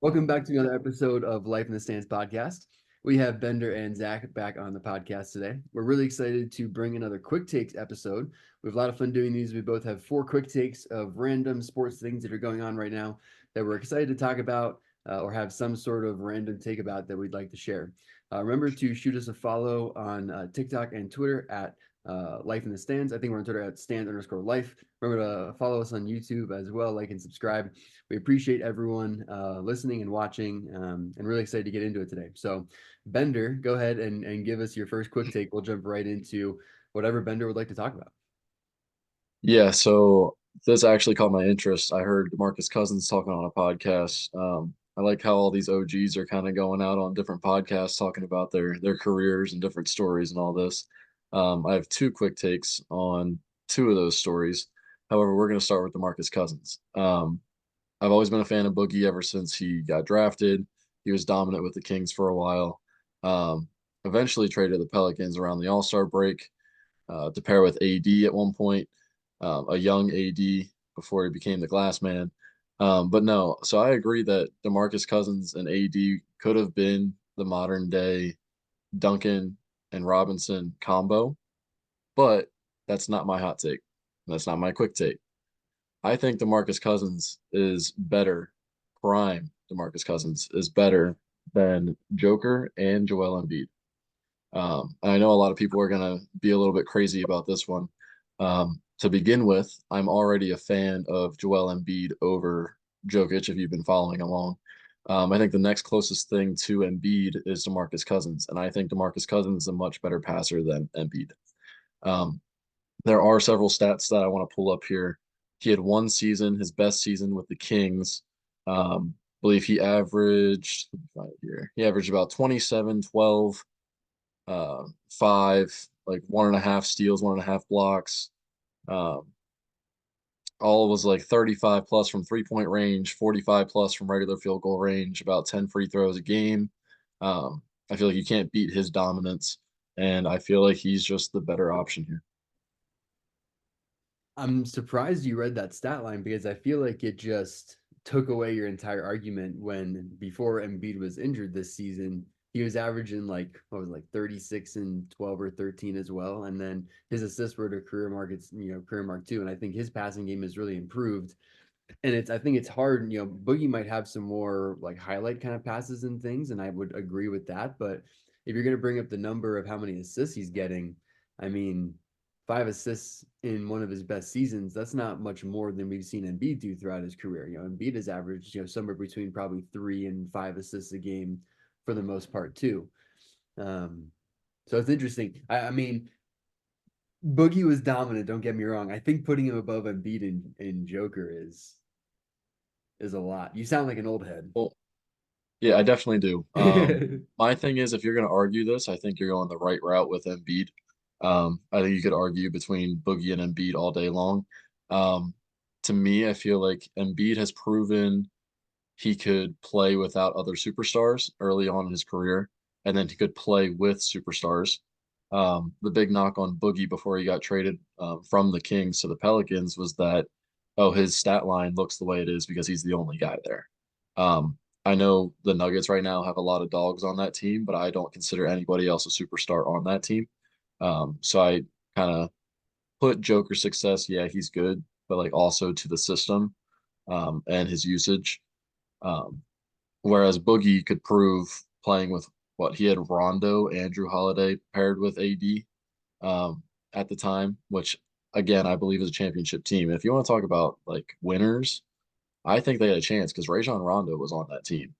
Welcome back to another episode of Life in the Stands podcast. We have Bender and Zach back on the podcast today. We're really excited to bring another quick takes episode. We have a lot of fun doing these. We both have 4 quick takes of random sports things that are going on right now that we're excited to talk about or have some sort of random take about that we'd like to share. Remember to shoot us a follow on TikTok and Twitter at Life in the Stands. I think we're on Twitter at stand_life. Remember to follow us on YouTube as well, like and subscribe. We appreciate everyone listening and watching, and really excited to get into it today. So, Bender, go ahead and give us your first quick take. We'll jump right into whatever Bender would like to talk about. Yeah, so this actually caught my interest. I heard Demarcus Cousins talking on a podcast. I like how all these OGs are kind of going out on different podcasts talking about their careers and different stories and all this. I have 2 quick takes on 2 of those stories. However, we're going to start with Demarcus Cousins. I've always been a fan of Boogie ever since he got drafted. He was dominant with the Kings for a while. Um, Eventually traded the Pelicans around the All-Star break to pair with AD at one point, a young AD before he became the glass man. But no, so I agree that DeMarcus Cousins and AD could have been the modern day Duncan and Robinson combo, but that's not my hot take. That's not my quick take. I think DeMarcus Cousins is better. Prime DeMarcus Cousins is better than Joker and Joel Embiid. I know a lot of people are going to be a little bit crazy about this one. To begin with, I'm already a fan of Joel Embiid over Jokic, if you've been following along. I think the next closest thing to Embiid is DeMarcus Cousins, and I think DeMarcus Cousins is a much better passer than Embiid. Um, there are several stats that I want to pull up here. He had one season, his best season with the Kings. I believe he averaged, let me find it here. He averaged about 27, 12, 5, like 1.5 steals, 1.5 blocks. Um, all was like 35 plus from 3 point range, 45 plus from regular field goal range, about 10 free throws a game. I feel like you can't beat his dominance, and I feel like he's just the better option here. I'm surprised you read that stat line because I feel like it just took away your entire argument when before Embiid was injured this season, he was averaging like what was it, like 36 and 12 or 13 as well. And then his assists were to career mark, it's career mark too. And I think his passing game has really improved. And I think it's hard, Boogie might have some more like highlight kind of passes and things, and I would agree with that. But if you're gonna bring up the number of how many assists he's getting, I mean, 5 assists in one of his best seasons, that's not much more than we've seen Embiid do throughout his career. Embiid has averaged, somewhere between probably 3 and 5 assists a game for the most part too. Um, so it's interesting. I mean, Boogie was dominant, don't get me wrong. I think putting him above Embiid in Joker is a lot. You sound like an old head. Well, yeah, I definitely do. My thing is, if you're going to argue this, I think you're going the right route with Embiid. I think you could argue between Boogie and Embiid all day long. Um, to me, I feel like Embiid has proven he could play without other superstars early on in his career, and then he could play with superstars. The big knock on Boogie before he got traded from the Kings to the Pelicans was that, oh, his stat line looks the way it is because he's the only guy there. Um, I know the Nuggets right now have a lot of dogs on that team, but I don't consider anybody else a superstar on that team. So I kind of put Joker's success, yeah, he's good, but like also to the system and his usage. Um, Whereas Boogie could prove playing with what he had Rondo, Andrew Holiday paired with AD um, at the time, which again I believe is a championship team. And if you want to talk about like winners, I think they had a chance because Rajon Rondo was on that team.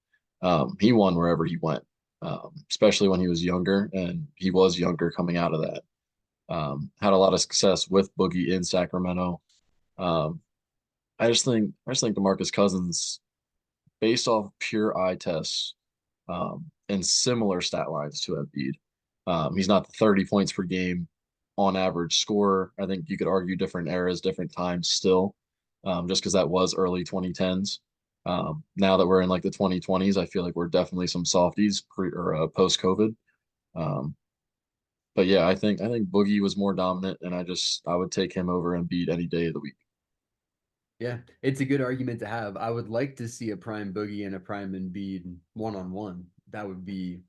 He won wherever he went, especially when he was younger, and he was younger coming out of that. Had a lot of success with Boogie in Sacramento. Um, I just think DeMarcus Cousins, based off pure eye tests, and similar stat lines to Embiid. He's not the 30 points per game on average scorer. I think you could argue different eras, different times still, just because that was early 2010s. Now that we're in like the 2020s, I feel like we're definitely some softies pre or post COVID. Um, but yeah, I think Boogie was more dominant, and I would take him over Embiid any day of the week. Yeah, it's a good argument to have. I would like to see a prime Boogie and a prime Embiid one on one. That would be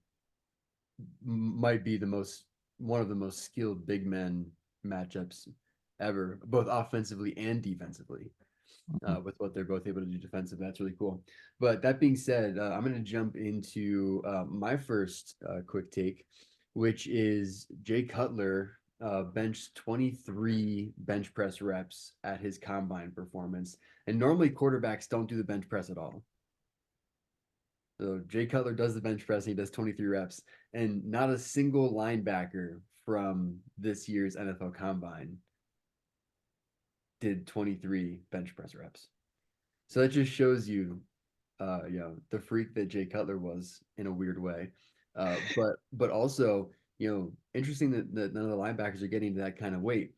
might be the most one of the most skilled big men matchups ever, both offensively and defensively. Mhm. With what they're both able to do defensively, that's really cool. But that being said, I'm going to jump into my first quick take, which is Jay Cutler benched 23 bench press reps at his combine performance, and normally quarterbacks don't do the bench press at all. So Jay Cutler does the bench press, and he does 23 reps, and not a single linebacker from this year's NFL Combine did 23 bench press reps. So that just shows you, the freak that Jay Cutler was in a weird way. But also, interesting that none of the linebackers are getting to that kind of weight.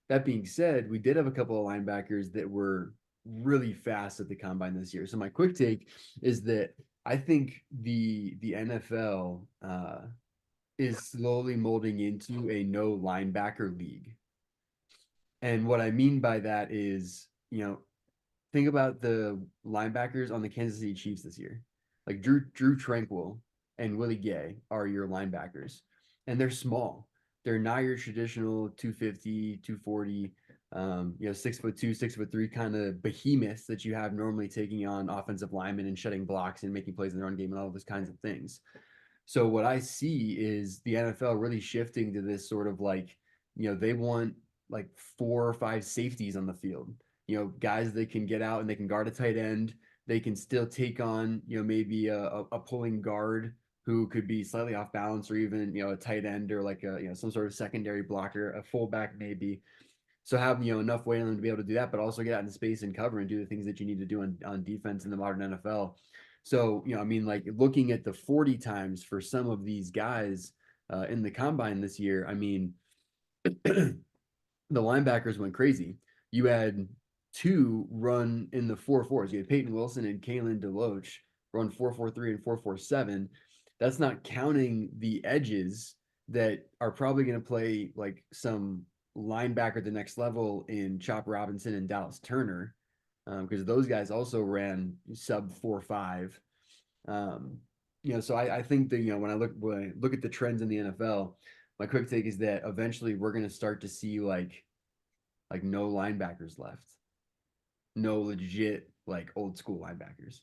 That being said, we did have a couple of linebackers that were really fast at the combine this year. So my quick take is that I think the NFL is slowly molding into a no linebacker league. And what I mean by that is, think about the linebackers on the Kansas City Chiefs this year. Like Drew Tranquil and Willie Gay are your linebackers, and they're small. They're not your traditional 250, 240, 6'2", 6'3" kind of behemoths that you have normally taking on offensive linemen and shutting blocks and making plays in the run game and all those kinds of things. So what I see is the NFL really shifting to this sort of like, they want like 4 or 5 safeties on the field. Guys that can get out and they can guard a tight end. They can still take on, maybe a pulling guard who could be slightly off balance, or even, a tight end, or like a, some sort of secondary blocker, a fullback maybe. So have, enough weight on them to be able to do that, but also get out in space and cover and do the things that you need to do on defense in the modern NFL. So, I mean, like looking at the 40 times for some of these guys in the combine this year, I mean, the linebackers went crazy. You had two run in the 4.4s. You had Peyton Wilson and Kalen DeLoach run 4.43 and 4.47. That's not counting the edges that are probably going to play like some linebacker at the next level in Chop Robinson and Dallas Turner, because those guys also ran sub 4.5. Um, so I think that, when I look at the trends in the NFL, my quick take is that eventually we're going to start to see like no linebackers left, no legit like old school linebackers.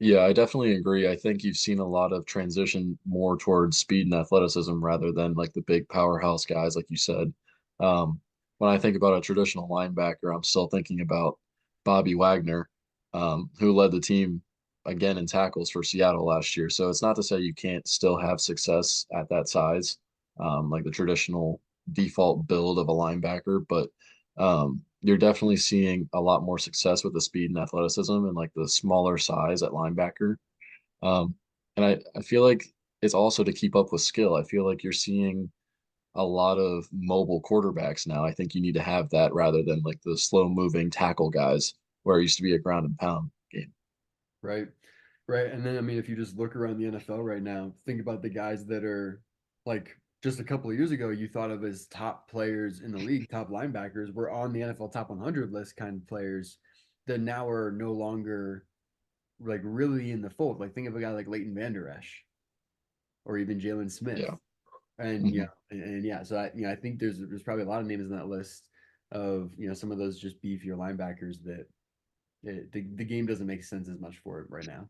Yeah, I definitely agree. I think you've seen a lot of transition more towards speed and athleticism rather than like the big powerhouse guys, like you said. Um, when I think about a traditional linebacker, I'm still thinking about Bobby Wagner, who led the team again in tackles for Seattle last year. So it's not to say you can't still have success at that size, like the traditional default build of a linebacker, but you're definitely seeing a lot more success with the speed and athleticism and like the smaller size at linebacker. Um, and I feel like it's also to keep up with skill. I feel like you're seeing a lot of mobile quarterbacks now. I think you need to have that rather than like the slow moving tackle guys where it used to be a ground and pound game. Right. Right. And then, I mean, if you just look around the NFL right now, think about the guys that are like just a couple of years ago, you thought of as top players in the league, top linebackers were on the NFL top 100 list kind of players that now are no longer like really in the fold. Like think of a guy like Leighton Vander Esch or even Jalen Smith. Yeah. And Mhm. and yeah, so I think there's probably a lot of names on that list of, some of those just beefier linebackers that the game doesn't make sense as much for it right now.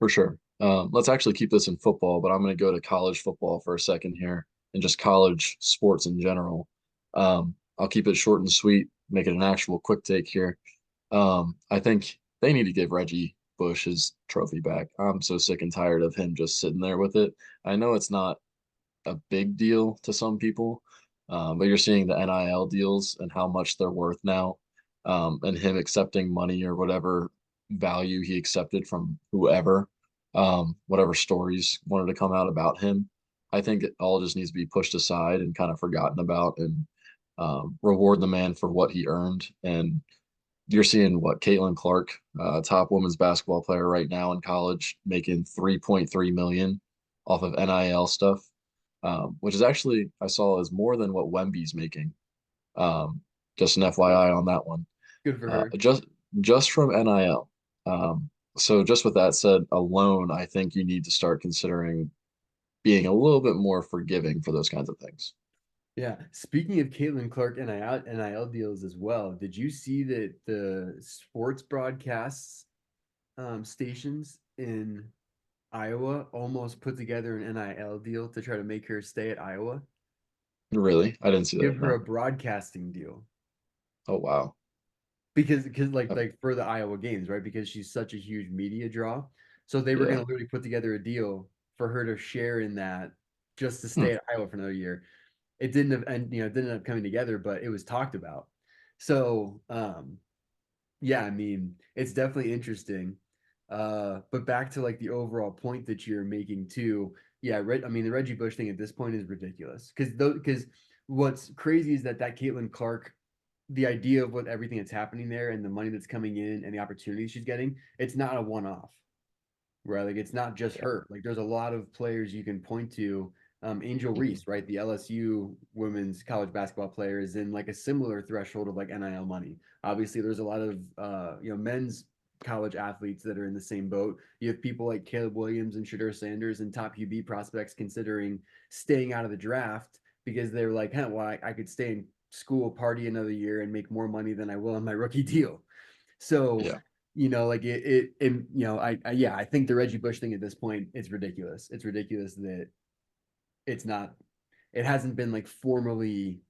For sure. Let's actually keep this in football, but I'm going to go to college football for a second here and just college sports in general. I'll keep it short and sweet, make it an actual quick take here. I think they need to give Reggie Bush his trophy back. I'm so sick and tired of him just sitting there with it. I know it's not a big deal to some people, but you're seeing the NIL deals and how much they're worth now, and him accepting money or whatever value he accepted from whoever, whatever stories wanted to come out about him. I think it all just needs to be pushed aside and kind of forgotten about and reward the man for what he earned. And you're seeing what Caitlin Clark, top women's basketball player right now in college, making 3.3 million off of NIL stuff, which is actually I saw is more than what Wemby's making. Um, just an FYI on that one. Good for uh, her. just just from NIL. So just with that said alone, I think you need to start considering being a little bit more forgiving for those kinds of things. Yeah. Speaking of Caitlin Clark and NIL deals as well, did you see that the sports broadcasts stations in Iowa almost put together an NIL deal to try to make her stay at Iowa? Really? I didn't see Give that. her a No. broadcasting deal. Oh wow. Because Uh, like for the Iowa games, right? Because she's such a huge media draw. So they were yeah. gonna literally put together a deal for her to share in that just to Hmm. stay at Iowa for another year. It didn't have, and it didn't end up coming together, but it was talked about. So yeah, I mean, it's definitely interesting. But back to like the overall point that you're making too. Yeah, I mean, the Reggie Bush thing at this point is ridiculous because what's crazy is that Caitlin Clark, the idea of what everything that's happening there and the money that's coming in and the opportunities she's getting, it's not a one-off, right? Like it's not just Yeah. her. Like there's a lot of players you can point to. Angel Mhm. Reese, right? The LSU women's college basketball player is in like a similar threshold of like NIL money. Obviously, there's a lot of men's college athletes that are in the same boat. You have people like Caleb Williams and Shadur Sanders and top UB prospects considering staying out of the draft because they're like, huh, well, I could stay in school, party another year, and make more money than I will on my rookie deal. So Yeah. like yeah, I think the Reggie Bush thing at this point, it's ridiculous. It's ridiculous that it's not, it hasn't been like formally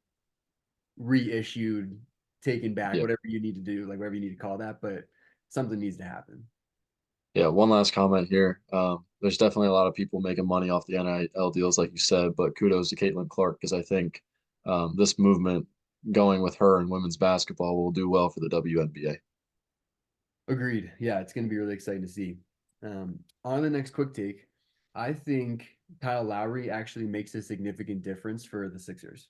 reissued, taken back, Yeah. whatever you need to do, like whatever you need to call that, but something needs to happen. Yeah. One last comment here. There's definitely a lot of people making money off the NIL deals, like you said, but kudos to Caitlin Clark because I think this movement going with her in women's basketball will do well for the WNBA. Agreed. Yeah, it's going to be really exciting to see. On the next quick take, I think Kyle Lowry actually makes a significant difference for the Sixers.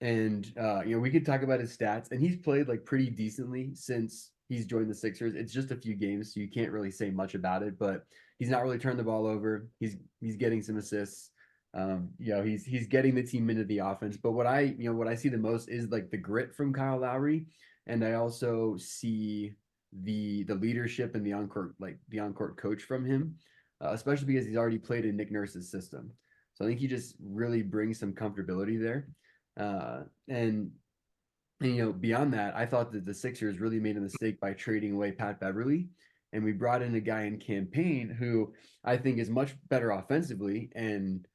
And we could talk about his stats, and he's played like pretty decently since he's joined the Sixers. It's just a few games, so you can't really say much about it, but he's not really turned the ball over. He's getting some assists. He's getting the team into the offense. But what I see the most is like the grit from Kyle Lowry, and I also see the leadership and the on-court coach from him, especially because he's already played in Nick Nurse's system. So I think he just really brings some comfortability there. And beyond that, I thought that the Sixers really made a mistake by trading away Pat Beverly. And we brought in a guy in campaign who I think is much better offensively and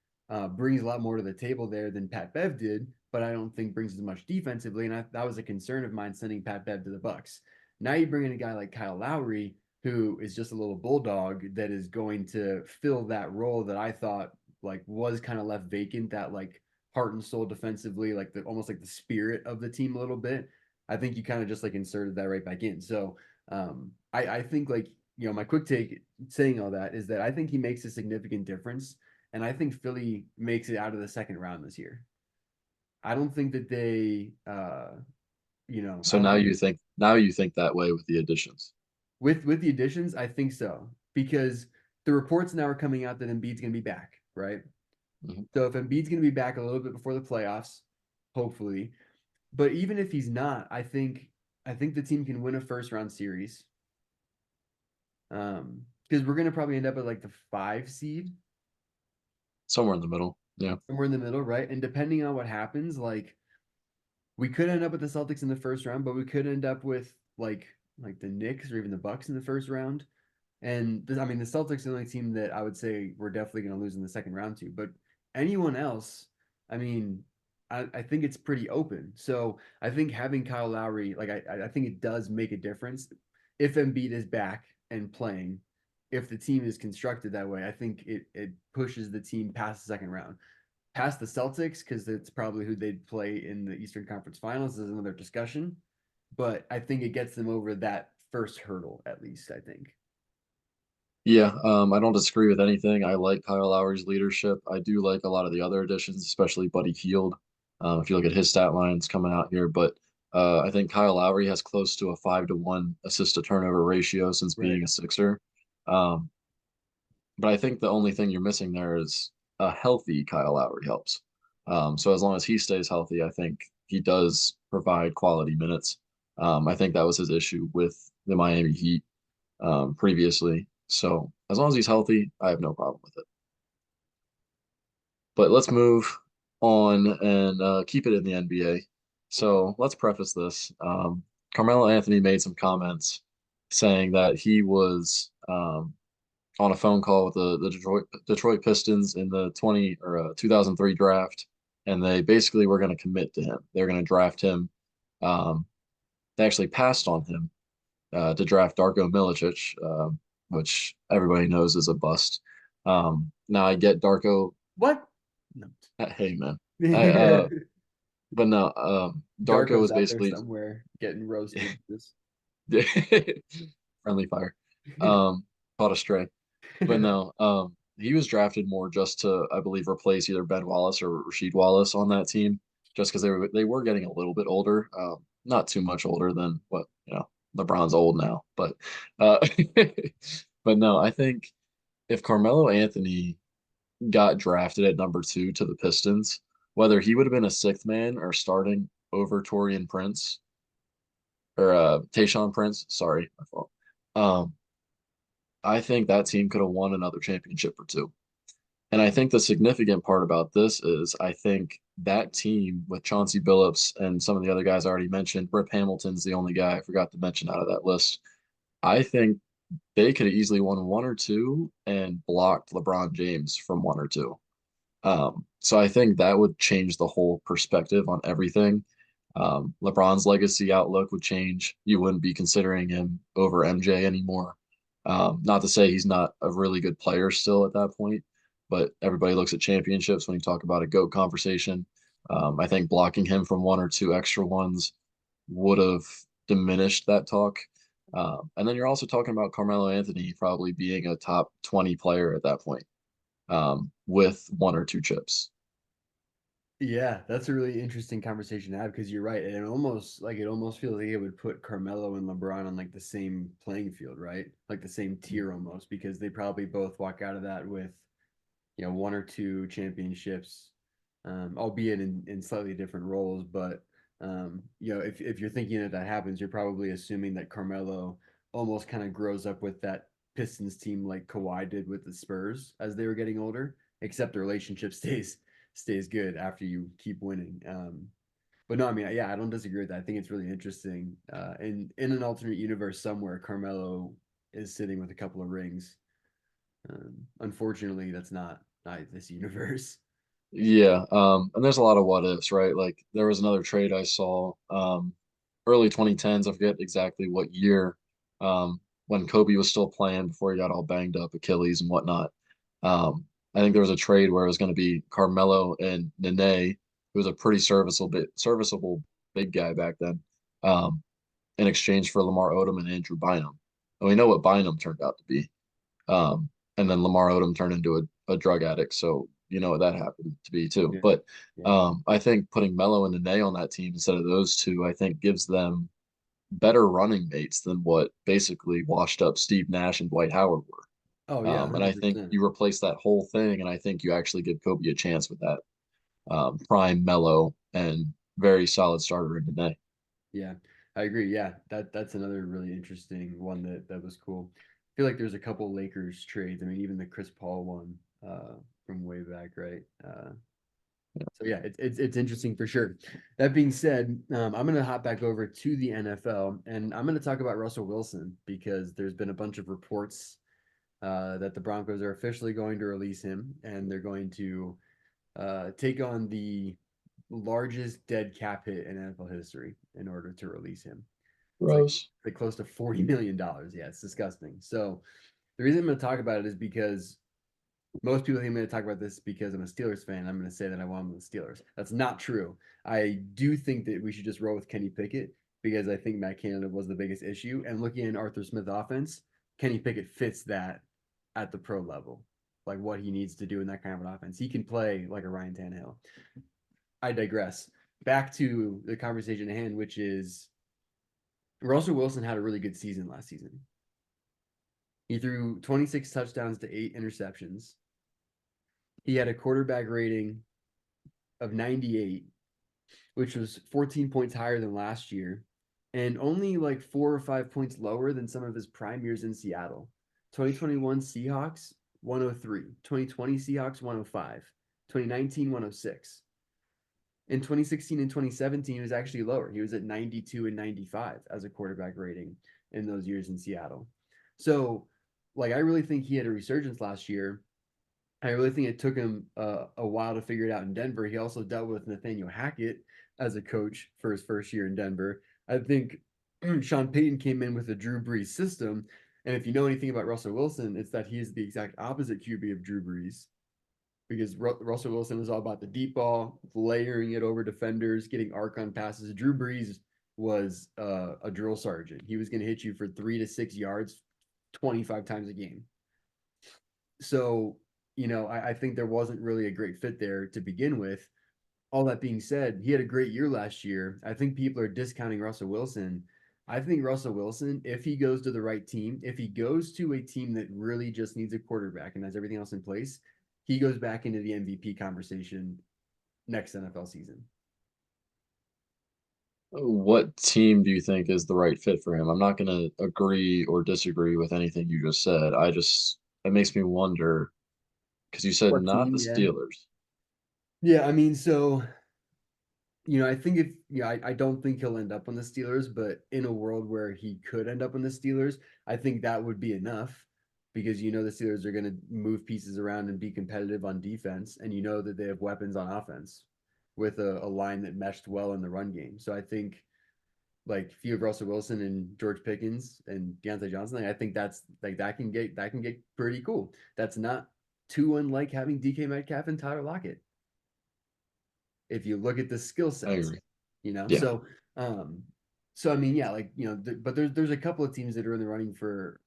brings a lot more to the table there than Pat Bev did, but I don't think brings as much defensively. And that was a concern of mine sending Pat Bev to the Bucks. Now you bring in a guy like Kyle Lowry, who is just a little bulldog that is going to fill that role that I thought like was kind of left vacant, that like heart and soul defensively, like the almost like the spirit of the team a little bit. I think you kind of just like inserted that right back in. So I think like my quick take saying all that is that I think he makes a significant difference, and I think Philly makes it out of the second round this year. I don't think that they I So don't think now you think that way with the additions. with the additions, I think so because the reports now are coming out that Embiid's going to be back, right? Mhm. So if Embiid's going to be back a little bit before the playoffs, hopefully, but even if he's not, I think the team can win a first round series. Because we're gonna probably end up at like the 5 seed, Somewhere in the middle. Yeah. somewhere in the middle, right? And depending on what happens, like we could end up with the Celtics in the first round, but we could end up with like the Knicks or even the Bucks in the first round. And I mean, the Celtics are the only team that I would say we're definitely going to lose in the second round to. But anyone else, I mean, I think it's pretty open. So I think having Kyle Lowry, like I think it does make a difference if Embiid is back and playing. If the team is constructed that way, I think it pushes the team past the second round, past the Celtics, because it's probably who they'd play in the Eastern Conference Finals is another discussion. But I think it gets them over that first hurdle at least. I think. Yeah, I don't disagree with anything. I like Kyle Lowry's leadership. I do like a lot of the other additions, especially Buddy Hield. If you look at his stat lines coming out here, but I think Kyle Lowry has close to a 5-to-1 assist to turnover ratio since Right. being a Sixer. Um, but I think the only thing you're missing there is a healthy Kyle Lowry helps. So as long as he stays healthy, I think he does provide quality minutes. I think that was his issue with the Miami Heat previously. So as long as he's healthy, I have no problem with it. But let's move on and keep it in the NBA. So let's preface this. Carmelo Anthony made some comments saying that he was on a phone call with the Detroit Pistons in the 2003 draft, and they basically were going to commit to him. They're going to draft him. Um, they actually passed on him to draft Darko Milicic, which everybody knows is a bust. Now I get Darko. What? No. Hey man, I but no, Darko Darko's was out there basically somewhere getting roasted. Just friendly fire. Caught a stray. But no, he was drafted more just to, I believe, replace either Ben Wallace or Rasheed Wallace on that team, just because they were getting a little bit older, not too much older than what LeBron's old now, but uh, but no, I think if Carmelo Anthony got drafted at number 2 to the Pistons, whether he would have been a sixth man or starting over Torian Prince or Tayshaun Prince, sorry, my fault. Um, I think that team could have won another championship or two. And I think the significant part about this is I think that team with Chauncey Billups and some of the other guys I already mentioned, Rip Hamilton's the only guy I forgot to mention out of that list. I think they could have easily won one or two and blocked LeBron James from one or two. So I think that would change the whole perspective on everything. LeBron's legacy outlook would change. You wouldn't be considering him over MJ anymore. Not to say he's not a really good player still at that point, but everybody looks at championships when you talk about a GOAT conversation. I think blocking him from one or two extra ones would have diminished that talk. And then you're also talking about Carmelo Anthony probably being a top 20 player at that point with one or two chips. Yeah, that's a really interesting conversation to have because you're right. And it almost feels like it would put Carmelo and LeBron on like the same playing field, right? Like the same tier almost, because they probably both walk out of that with, one or two championships, albeit in slightly different roles. But if you're thinking that happens, you're probably assuming that Carmelo almost kind of grows up with that Pistons team like Kawhi did with the Spurs as they were getting older, except the relationship stays good after you keep winning. But no, I mean, yeah, I don't disagree with that. I think it's really interesting. In an alternate universe somewhere, Carmelo is sitting with a couple of rings. Unfortunately, that's not this universe. Yeah, and there's a lot of what ifs, right? Like there was another trade I saw early 2010s, I forget exactly what year, when Kobe was still playing before he got all banged up, Achilles and whatnot. I think there was a trade where it was going to be Carmelo and Nene, who was a pretty serviceable big guy back then, um, in exchange for Lamar Odom and Andrew Bynum. And we know what Bynum turned out to be. Um, and then Lamar Odom turned into a drug addict. So you know what that happened to be too. Yeah, But yeah. I think putting Melo and Nene on that team instead of those two, I think gives them better running mates than what basically washed up Steve Nash and Dwight Howard were. Oh yeah, And I hundred think percent. you replace that whole thing, and I think you actually give Kobe a chance with that prime Melo and very solid starter in Nene. Yeah, I agree. Yeah, that's another really interesting one that was cool. I feel like there's a couple Lakers trades. I mean, even the Chris Paul one from way back, right? So yeah, it's interesting for sure. That being said, I'm gonna hop back over to the NFL and I'm gonna talk about Russell Wilson because there's been a bunch of reports that the Broncos are officially going to release him and they're going to take on the largest dead cap hit in NFL history in order to release him. It's Rose. like close to $40 million. Yeah, it's disgusting. So the reason I'm going to talk about it is because most people think I'm going to talk about this because I'm a Steelers fan. I'm going to say that I want the Steelers. That's not true. I do think that we should just roll with Kenny Pickett because I think Matt Canada was the biggest issue. And looking at Arthur Smith offense, Kenny Pickett fits that at the pro level, like what he needs to do in that kind of an offense. He can play like a Ryan Tannehill. I digress. Back to the conversation at hand, which is Russell Wilson had a really good season last season. He threw 26 touchdowns to 8 interceptions. He had a quarterback rating of 98, which was 14 points higher than last year. and only like 4 or 5 points lower than some of his prime years in Seattle. 2021 Seahawks 103, 2020 Seahawks 105, 2019 106. In 2016 and 2017, he was actually lower. He was at 92 and 95 as a quarterback rating in those years in Seattle. So, like, I really think he had a resurgence last year. I really think it took him a while to figure it out in Denver. He also dealt with Nathaniel Hackett as a coach for his first year in Denver. I think Sean Payton came in with a Drew Brees system. And if you know anything about Russell Wilson, it's that he is the exact opposite QB of Drew Brees because Russell Wilson was all about the deep ball, layering it over defenders, getting arc on passes. Drew Brees was a drill sergeant. He was going to hit you for 3 to 6 yards 25 times a game. So, I think there wasn't really a great fit there to begin with. All that being said, he had a great year last year. I think people are discounting Russell Wilson. I think Russell Wilson, if he goes to the right team, if he goes to a team that really just needs a quarterback and has everything else in place, he goes back into the MVP conversation next NFL season. What team do you think is the right fit for him? I'm not going to agree or disagree with anything you just said. It makes me wonder because you said What not team? the Yeah. Steelers. Yeah. I mean, so I think if I don't think he'll end up on the Steelers, but in a world where he could end up on the Steelers, I think that would be enough because the Steelers are going to move pieces around and be competitive on defense, and that they have weapons on offense with a line that meshed well in the run game. So I think like if you have Russell Wilson and George Pickens and Deontay Johnson, like, I think that's like that can get pretty cool. That's not too unlike having DK Metcalf and Tyler Lockett if you look at the skill I sets, agree. you know. Yeah, So, I mean, yeah, like but there's a couple of teams that are in the running for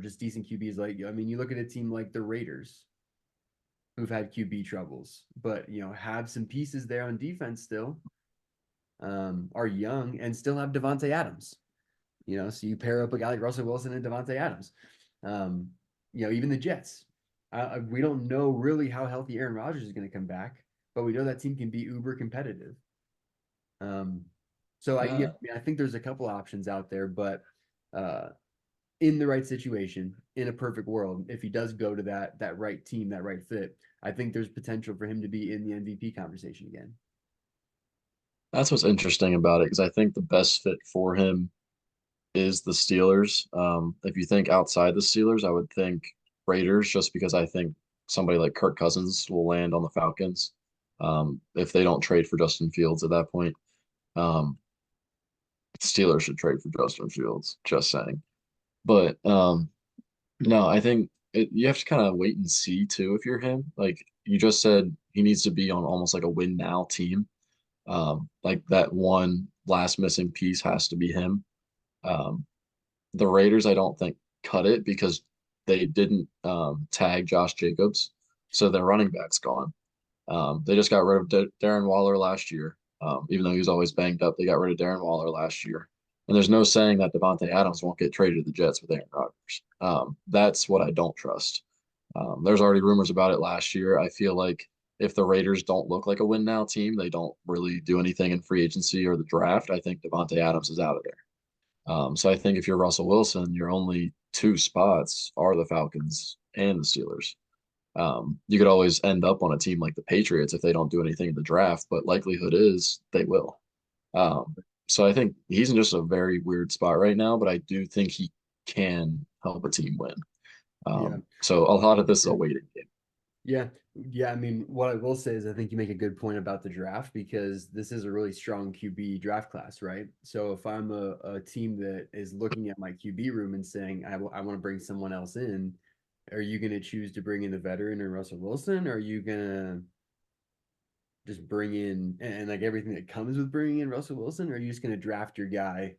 just decent QBs. Like, I mean, you look at a team like the Raiders, who've had QB troubles, but have some pieces there on defense still. Are young and still have Devonte Adams. So you pair up a guy like Russell Wilson and Devonte Adams. Um, even the Jets. We don't know really how healthy Aaron Rodgers is going to come back, but we know that team can be uber competitive. Um, so uh, I think there's a couple options out there, but uh, in the right situation, in a perfect world, if he does go to that right team, that right fit, I think there's potential for him to be in the MVP conversation again. that's what's interesting about it because I think the best fit for him is the Steelers. If you think outside the Steelers, I would think Raiders, just because I think somebody like Kirk Cousins will land on the Falcons if they don't trade for Justin Fields at that point. Um, Steelers should trade for Justin Fields, just saying. But no, I think you have to kind of wait and see too if you're him. Like you just said, he needs to be on almost like a win now team. Like that one last missing piece has to be him. Um, the Raiders, I don't think cut it because they didn't tag Josh Jacobs, so their running back's gone. They just got rid of Darren Waller last year. Even though he was always banged up, they got rid of Darren Waller last year. And there's no saying that Devontae Adams won't get traded to the Jets with Aaron Rodgers. That's what I don't trust. There's already rumors about it last year. I feel like if the Raiders don't look like a win now team, they don't really do anything in free agency or the draft. I think Devontae Adams is out of there. So I think if you're Russell Wilson, your only two spots are the Falcons and the Steelers. You could always end up on a team like the Patriots if they don't do anything in the draft, but likelihood is they will. Um, so I think he's in just a very weird spot right now, but I do think he can help a team win. Yeah. So a lot of this is a waiting game. Yeah. Yeah. I mean, what I will say is I think you make a good point about the draft because this is a really strong QB draft class, right? So if I'm a team that is looking at my QB room and saying, I want to bring someone else in, are you going to choose to bring in the veteran or Russell Wilson? Or are you going to just bring in and like everything that comes with bringing in Russell Wilson? Or are you just going to draft your guy,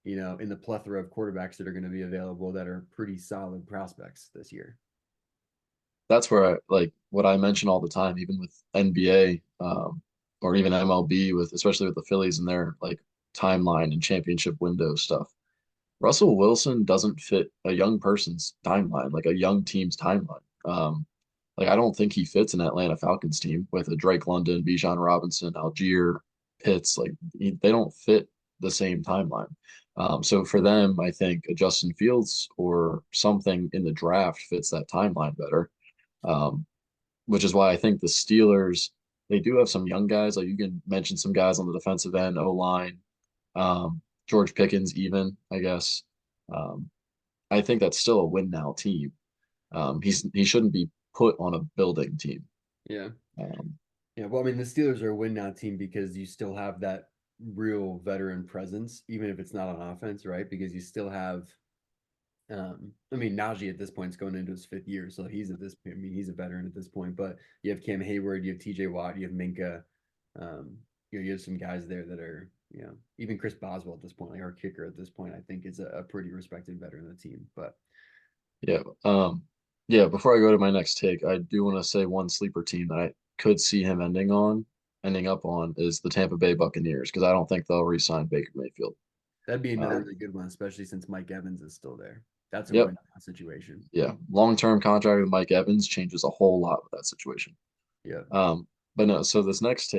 in the plethora of quarterbacks that are going to be available that are pretty solid prospects this year? That's where I like what I mention all the time, even with NBA or even MLB, with especially with the Phillies and their like timeline and championship window stuff. Russell Wilson doesn't fit a young person's timeline, like a young team's timeline. Like I don't think he fits an Atlanta Falcons team with a Drake London, Bijan Robinson, Algier, Pitts. Like they don't fit the same timeline. So for them, I think a Justin Fields or something in the draft fits that timeline better. Um, which is why I think the Steelers, they do have some young guys. Like you can mention some guys on the defensive end, O line, George Pickens, even, I guess. Um, I think that's still a win now team. He shouldn't be put on a building team. Yeah. Um, Yeah. Well, I mean, the Steelers are a win now team because you still have that real veteran presence, even if it's not on offense, right? Because you still have I mean, Najee at this point is going into his fifth year, so he's at this point. I mean, he's a veteran at this point. But you have Cam Hayward, you have T.J. Watt, you have Minka. Um, you have some guys there that are, even Chris Boswell at this point, like our kicker at this point, I think is a pretty respected veteran of the team. But yeah. Yeah, before I go to my next take, I do want to say one sleeper team that I could see him ending up on is the Tampa Bay Buccaneers, because I don't think they'll re-sign Baker Mayfield. that'd be another Um, really good one, especially since Mike Evans is still there. That's a yep. win situation. Yeah. Long-term contract with Mike Evans changes a whole lot with that situation. Yeah. Um, but no, so this next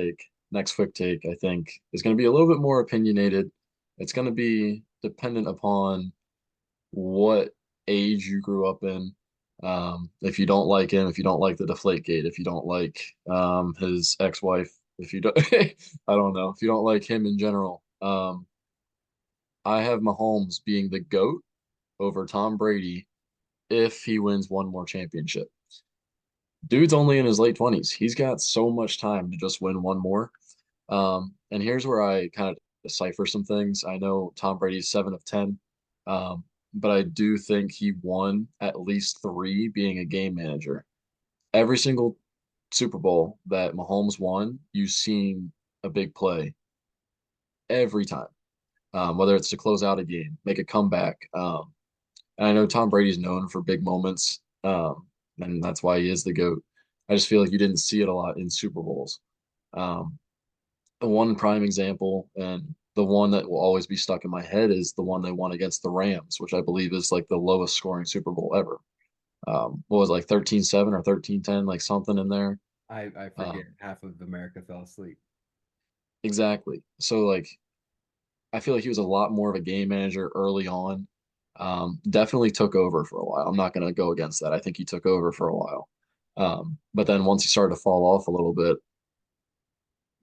quick take, I think is going to be a little bit more opinionated. It's going to be dependent upon what age you grew up in. If you don't like him, if you don't like the Deflategate, if you don't like his ex-wife, if you don't, I don't know, if you don't like him in general, I have Mahomes being the GOAT over Tom Brady if he wins one more championship. Dude's only in his late 20s. He's got so much time to just win one more. And here's where I kind of decipher some things. I know Tom Brady's 7 of 10, but I do think he won at least three being a game manager. Every single Super Bowl that Mahomes won, you've seen a big play every time, whether it's to close out a game, make a comeback. And I know Tom Brady's known for big moments, and that's why he is the GOAT. I just feel like you didn't see it a lot in Super Bowls. Um, the one prime example and the one that will always be stuck in my head is the one they won against the Rams, which I believe is like the lowest scoring Super Bowl ever. What was it, like 13-7 or 13-10, like something in there. I forget Um, half of America fell asleep. exactly. So like I feel like he was a lot more of a game manager early on. Definitely took over for a while. I'm not going to go against that. I think he took over for a while. But then once he started to fall off a little bit,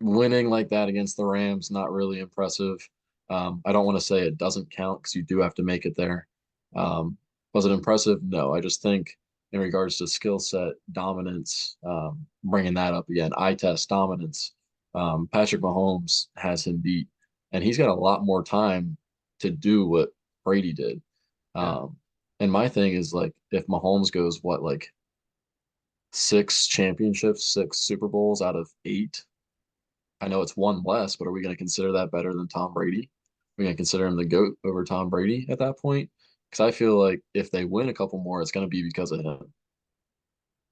winning like that against the Rams, not really impressive. I don't want to say it doesn't count because you do have to make it there. Um, was it impressive? No. I just think in regards to skill set, dominance, bringing that up again, eye test dominance, Patrick Mahomes has him beat, and he's got a lot more time to do what Brady did. Yeah. And my thing is like, if Mahomes goes, what, like 6 championships, 6 Super Bowls out of 8, I know it's one less, but are we going to consider that better than Tom Brady? Are we going to consider him the GOAT over Tom Brady at that point? Because I feel like if they win a couple more, it's going to be because of him.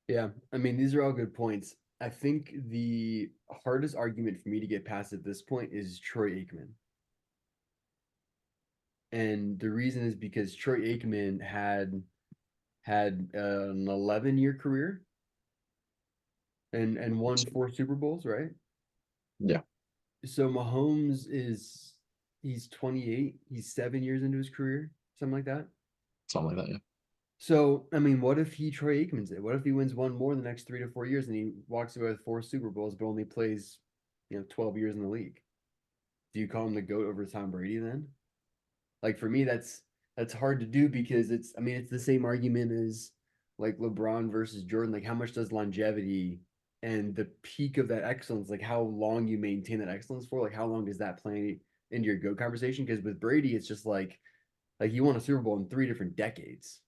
Yeah, I mean, these are all good points. I think the hardest argument for me to get past at this point is Troy Aikman. And the reason is because Troy Aikman had an 11-year career and won So, four Super Bowls, right? yeah, So Mahomes he's 28, he's 7 years into his career, something like that. something like that. Yeah, So, I mean, what if Troy Aikman's it? What if he wins one more in the next 3 to 4 years and he walks away with four Super Bowls, but only plays, 12 years in the league? Do you call him the GOAT over Tom Brady then? Like for me, that's hard to do because I mean, it's the same argument as like LeBron versus Jordan. Like how much does longevity and the peak of that excellence, like how long you maintain that excellence for, like how long does that play into your GOAT conversation? Because with Brady, it's just like you won a Super Bowl in three different decades.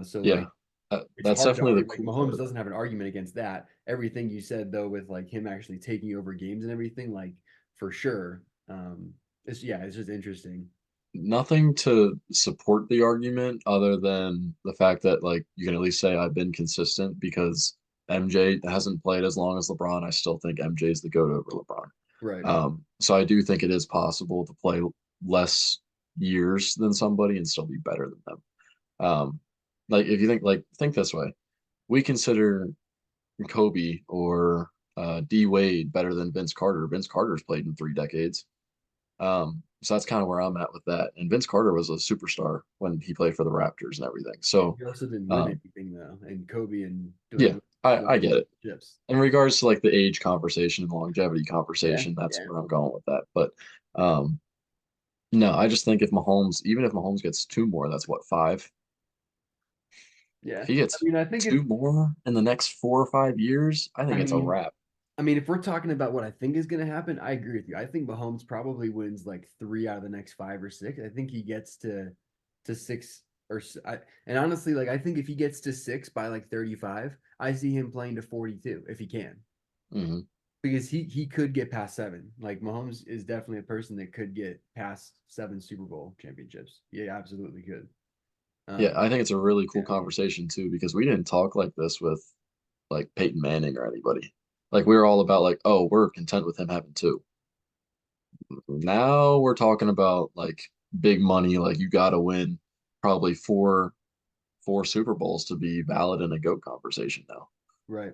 So yeah. like it's That's hard to definitely argue. the Like cool Mahomes part. doesn't have an argument against that. Everything you said though, with like him actually taking over games and everything, like for sure. It's just interesting. Nothing to support the argument other than the fact that like you can at least say I've been consistent because MJ hasn't played as long as LeBron. I still think MJ is the GOAT over LeBron. Right. So I do think it is possible to play less years than somebody and still be better than them. Um, like if you think this way, we consider Kobe or D Wade better than Vince Carter. Vince Carter's played in 3 decades. So that's kind of where I'm at with that. And Vince Carter was a superstar when he played for the Raptors and everything. So, He also didn't win um, anything though, and Kobe and yeah, Dwight I won get it. chips. In regards to like the age conversation and longevity Yeah, conversation, that's yeah. where I'm going with that. But um, no, I just think if Mahomes, even if Mahomes gets two more, that's what, five? Yeah. If he I gets mean, I think if two more in the next 4 or 5 years, I I think it's a mean, wrap. if we're talking about what I think is going to happen, I agree with you. I think Mahomes probably wins like three out of the next five or six. I think he gets to six and honestly, like I think if he gets to six by like 35, I see him playing to 42 if he can, Hmm. because he could get past seven. Like Mahomes is definitely a person that could get past seven Super Bowl championships. Yeah, absolutely could. Yeah, Um, I think it's a really cool yeah, conversation too, because we didn't talk like this with like Peyton Manning or anybody. Like we were all about like, oh, we're content with him having two. Now we're talking about like big money, like you got to win probably four Super Bowls to be valid in a GOAT conversation now. right.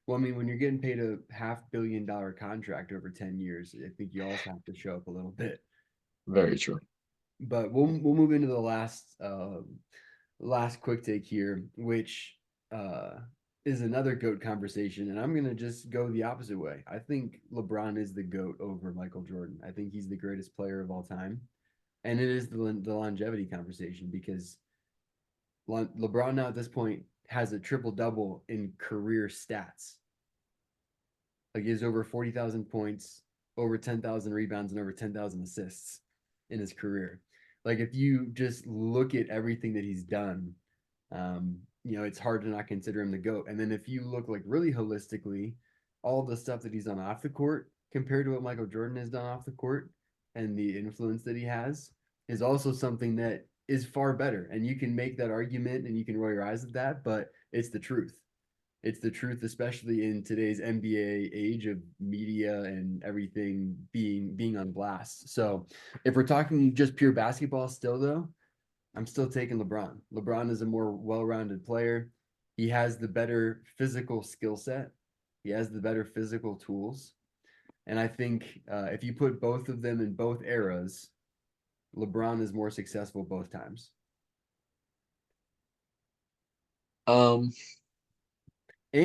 Well, I mean, when you're getting paid a $500 million contract over 10 years, I think you also have to show up a little bit. Very true. But we'll move into the last quick take here, which uh, is another GOAT conversation, and I'm gonna just go the opposite way. I think LeBron is the GOAT over Michael Jordan. I think he's the greatest player of all time, and it is the longevity conversation because LeBron now at this point has a triple double in career stats. Like he has over 40,000 points, over 10,000 rebounds, and over 10,000 assists in his career. Like if you just look at everything that he's done, it's hard to not consider him the GOAT. And then if you look like really holistically, all the stuff that he's done off the court compared to what Michael Jordan has done off the court and the influence that he has is also something that is far better. And you can make that argument and you can roll your eyes at that, but it's the truth, especially in today's NBA age of media and everything being on blast. So, if we're talking just pure basketball, still though, I'm still taking LeBron. LeBron is a more well-rounded player. He has the better physical skill set. He has the better physical tools, and I think if you put both of them in both eras, LeBron is more successful both times. Um,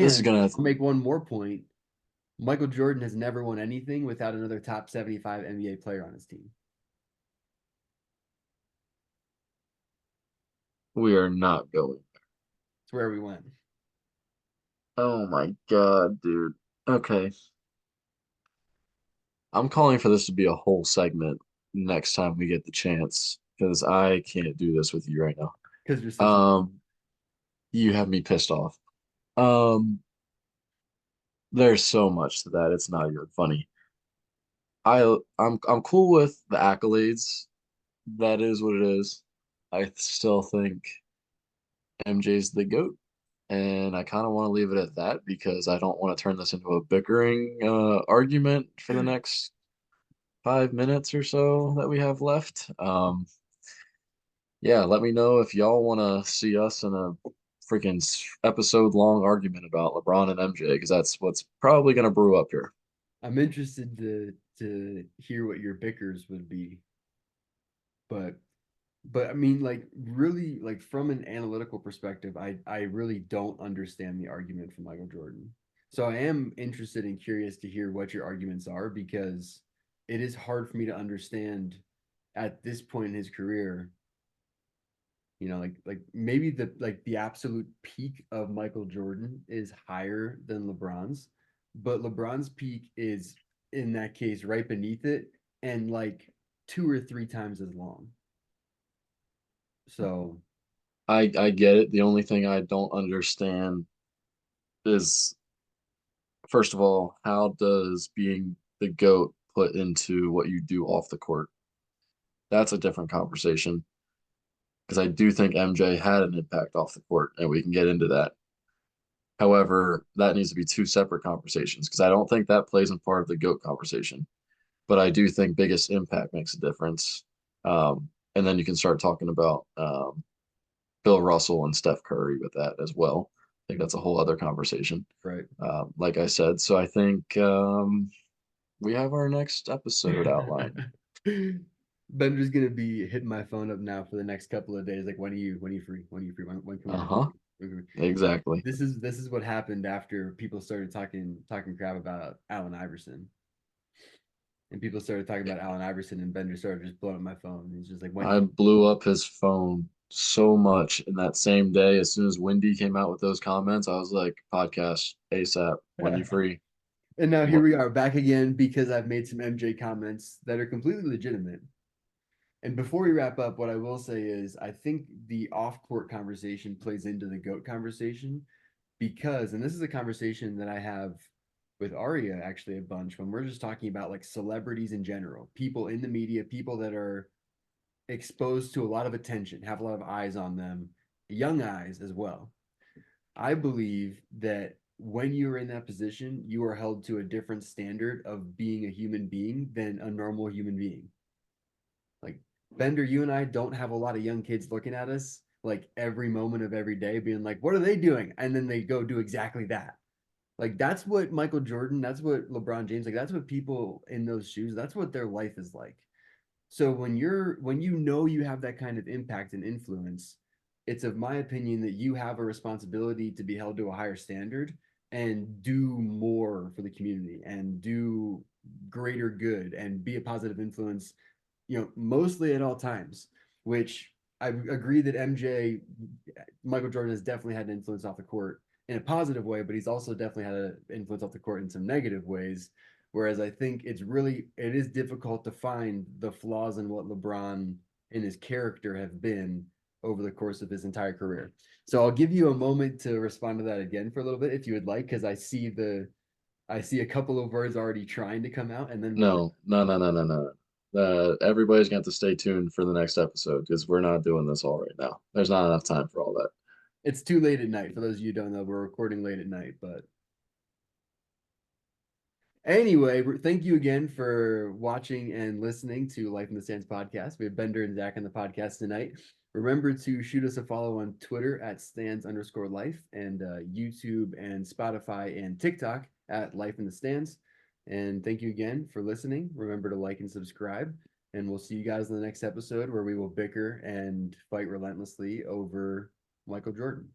this is And gonna, I'll make one more point. Michael Jordan has never won anything without another top 75 NBA player on his team. we are not going. It's where we went. Oh my God, dude. Okay. I'm calling for this to be a whole segment next time we get the chance because I can't do this with you right now. Because you're such an Um, you have me pissed off. Um, there's so much to that. It's not even funny. I'm cool with the accolades. That is what it is. I still think MJ's the GOAT, and I kind of want to leave it at that because I don't want to turn this into a bickering argument for the next 5 minutes or so that we have left. Yeah, let me know if y'all want to see us in a freaking episode long argument about LeBron and MJ because that's what's probably going to brew up here. I'm interested to hear what your bickers would be, but I mean, like really, like from an analytical perspective, I really don't understand the argument for Michael Jordan. So I am interested and curious to hear what your arguments are because it is hard for me to understand at this point in his career. Like maybe the absolute peak of Michael Jordan is higher than LeBron's, but LeBron's peak is in that case right beneath it and like two or three times as long. So I get it. The only thing I don't understand is, first of all, how does being the GOAT put into what you do off the court? That's a different conversation because I do think MJ had an impact off the court, and we can get into that. However, that needs to be two separate conversations because I don't think that plays in part of the GOAT conversation. But I do think biggest impact makes a difference. And then you can start talking about Bill Russell and Steph Curry with that as well. I think that's a whole other conversation. right. Like I said, so I think we have our next episode outlined. Bender's gonna be hitting my phone up now for the next couple of days. Like, when are you free? When can we Uh-huh. record? Exactly. This is what happened after people started talking crap about Allen Iverson. And people started talking about Allen Iverson, and Bender started just blowing up my phone. He's just like, when I can blew up his phone so much in that same day. As soon as Wendy came out with those comments, I was like, podcast ASAP when you free. And now here What? we are back again because I've made some MJ comments that are completely legitimate. And before we wrap up, what I will say is I think the off-court conversation plays into the GOAT conversation because, and this is a conversation that I have with Aria actually a bunch when we're just talking about like celebrities in general, people in the media, people that are exposed to a lot of attention, have a lot of eyes on them, young eyes as well. I believe that when you're in that position, you are held to a different standard of being a human being than a normal human being. Like Bender, you and I don't have a lot of young kids looking at us like every moment of every day, being like, what are they doing? And then they go do exactly that. Like that's what Michael Jordan, that's what LeBron James, like that's what people in those shoes, that's what their life is like. So when you know you have that kind of impact and influence, it's of my opinion that you have a responsibility to be held to a higher standard and do more for the community and do greater good and be a positive influence, mostly at all times, which I agree that Michael Jordan has definitely had an influence off the court in a positive way, but he's also definitely had an influence off the court in some negative ways. Whereas I think it is difficult to find the flaws in what LeBron and his character have been over the course of his entire career. So I'll give you a moment to respond to that again for a little bit if you would like, because I see a couple of words already trying to come out, and then we'll No, no, no, no, no, no. Everybody's going to have to stay tuned for the next episode because we're not doing this all right now. There's not enough time for all that. it's too late at night. For those of you who don't know, we're recording late at night, but anyway, thank you again for watching and listening to Life in the Stands podcast. We have Bender and Zach on the podcast tonight. Remember to shoot us a follow on Twitter at stands_life and YouTube and Spotify and TikTok at Life in the Stands. And thank you again for listening. Remember to like and subscribe. And we'll see you guys in the next episode where we will bicker and fight relentlessly over Michael Jordan.